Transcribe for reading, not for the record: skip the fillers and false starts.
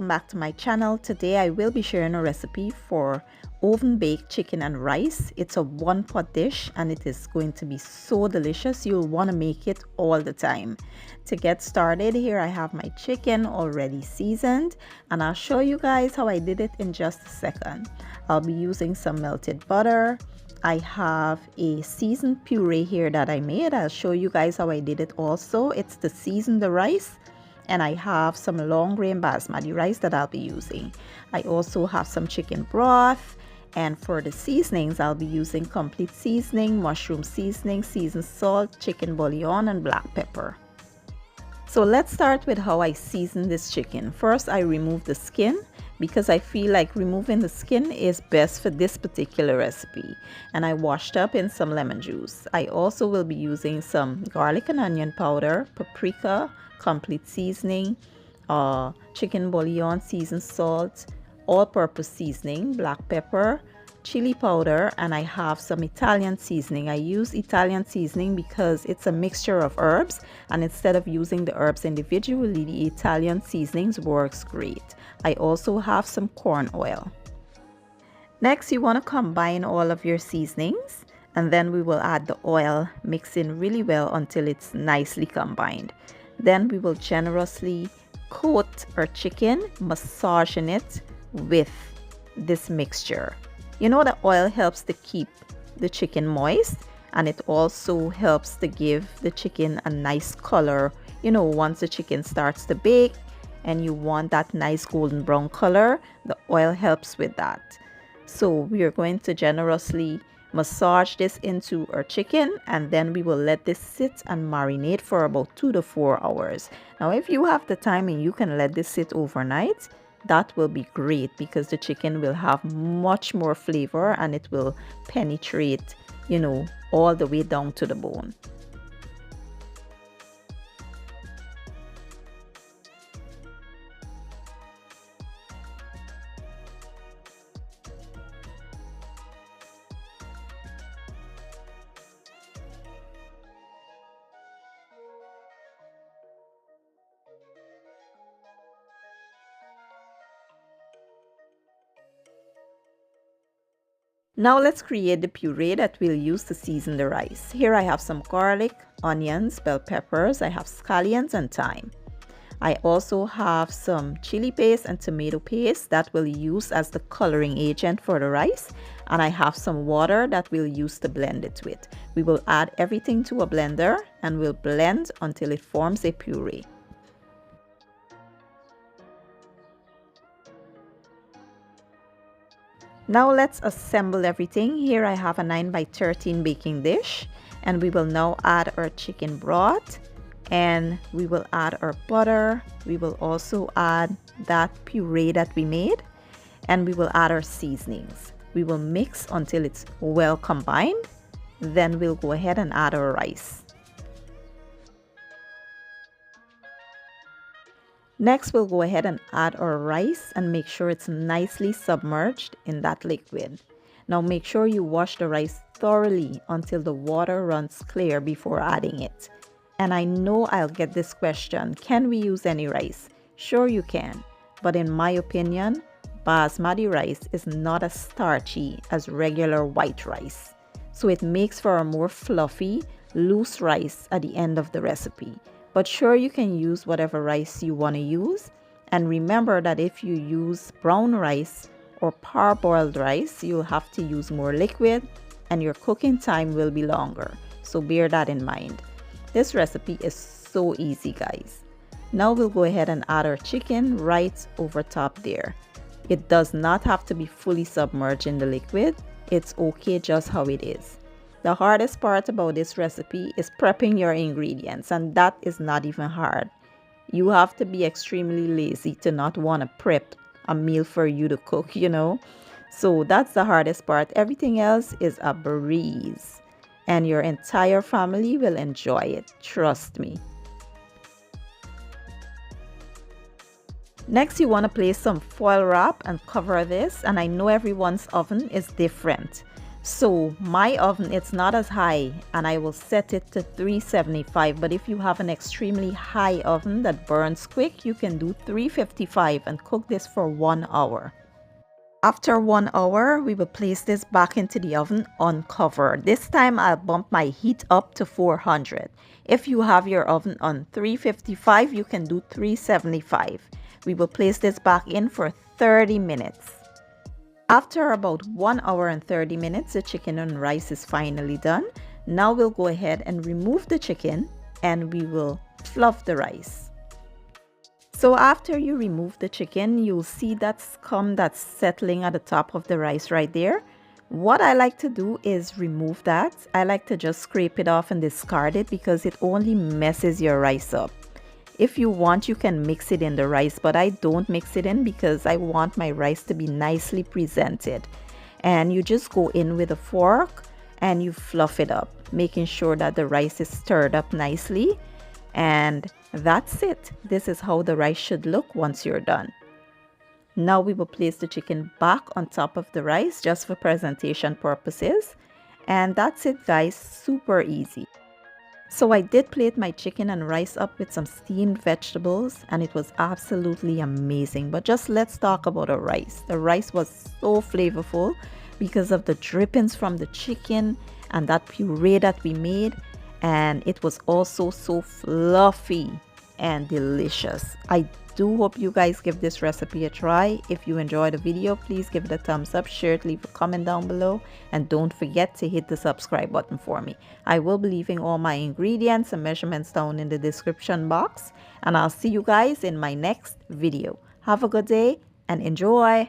welcome back to my channel. Today I will be sharing a recipe for oven baked chicken and rice. It's a one pot dish and it is going to be so delicious. You'll want to make it all the time. To get started, here I have my chicken already seasoned and I'll show you guys how I did it in just a second. I'll be using some melted butter. I have a seasoned puree here that I made. I'll show you guys how I did it also. It's to season the rice. And I have some long grain basmati rice that I'll be using. I also have some chicken broth, and for the seasonings I'll be using complete seasoning, mushroom seasoning, seasoned salt, chicken bouillon, and black pepper. So let's start with how I season this chicken. First, I remove the skin because I feel like removing the skin is best for this particular recipe. And I washed up in some lemon juice. I also will be using some garlic and onion powder, paprika, complete seasoning, chicken bouillon, seasoned salt, all-purpose seasoning, black pepper, chili powder, and I have some Italian seasoning. I use Italian seasoning because it's a mixture of herbs, and instead of using the herbs individually, the Italian seasonings works great. I also have some corn oil. Next, you want to combine all of your seasonings, and then we will add the oil, mixing really well until it's nicely combined. Then we will generously coat our chicken, massaging it with this mixture. You know, the oil helps to keep the chicken moist, and it also helps to give the chicken a nice color. You know, once the chicken starts to bake and you want that nice golden brown color, the oil helps with that. So we are going to generously massage this into our chicken, and then we will let this sit and marinate for about 2 to 4 hours. Now, if you have the time and you can let this sit overnight, that will be great because the chicken will have much more flavor and it will penetrate, you know, all the way down to the bone. Now let's create the puree that we'll use to season the rice. Here I have some garlic, onions, bell peppers, I have scallions and thyme. I also have some chili paste and tomato paste that we'll use as the coloring agent for the rice. And I have some water that we'll use to blend it with. We will add everything to a blender and we'll blend until it forms a puree. Now let's assemble everything. Here I have a 9 by 13 baking dish, and we will now add our chicken broth, and we will add our butter. We will also add that puree that we made, and we will add our seasonings. We will mix until it's well combined. Then we'll go ahead and add our rice. Next, we'll go ahead and add our rice and make sure it's nicely submerged in that liquid. Now make sure you wash the rice thoroughly until the water runs clear before adding it. And I know I'll get this question, can we use any rice? Sure you can, but in my opinion, basmati rice is not as starchy as regular white rice. So it makes for a more fluffy, loose rice at the end of the recipe. But sure, you can use whatever rice you want to use. And remember that if you use brown rice or parboiled rice, you'll have to use more liquid and your cooking time will be longer. So bear that in mind. This recipe is so easy, guys. Now we'll go ahead and add our chicken right over top there. It does not have to be fully submerged in the liquid. It's okay just how it is. The hardest part about this recipe is prepping your ingredients, and that is not even hard. You have to be extremely lazy to not want to prep a meal for you to cook, you know. So that's the hardest part. Everything else is a breeze, and your entire family will enjoy it. Trust me. Next, you want to place some foil wrap and cover this, and I know everyone's oven is different. So my oven, it's not as high, and I will set it to 375, but if you have an extremely high oven that burns quick, you can do 355 and cook this for 1 hour. After 1 hour, we will place this back into the oven uncovered. This time I'll bump my heat up to 400. If you have your oven on 355, you can do 375. We will place this back in for 30 minutes. After about 1 hour and 30 minutes, the chicken and rice is finally done. Now we'll go ahead and remove the chicken and we will fluff the rice. So after you remove the chicken, you'll see that scum that's settling at the top of the rice right there. What I like to do is remove that. I like to just scrape it off and discard it because it only messes your rice up. If you want, you can mix it in the rice, but I don't mix it in because I want my rice to be nicely presented. And you just go in with a fork and you fluff it up, making sure that the rice is stirred up nicely. And that's it. This is how the rice should look once you're done. Now we will place the chicken back on top of the rice just for presentation purposes. And that's it, guys. Super easy. So I did plate my chicken and rice up with some steamed vegetables and it was absolutely amazing. But just let's talk about the rice. The rice was so flavorful because of the drippings from the chicken and that puree that we made. And it was also so fluffy and delicious. I do hope you guys give this recipe a try. If you enjoyed the video, please give it a thumbs up, share it, leave a comment down below, and don't forget to hit the subscribe button for me. I will be leaving all my ingredients and measurements down in the description box, and I'll see you guys in my next video. Have a good day and enjoy.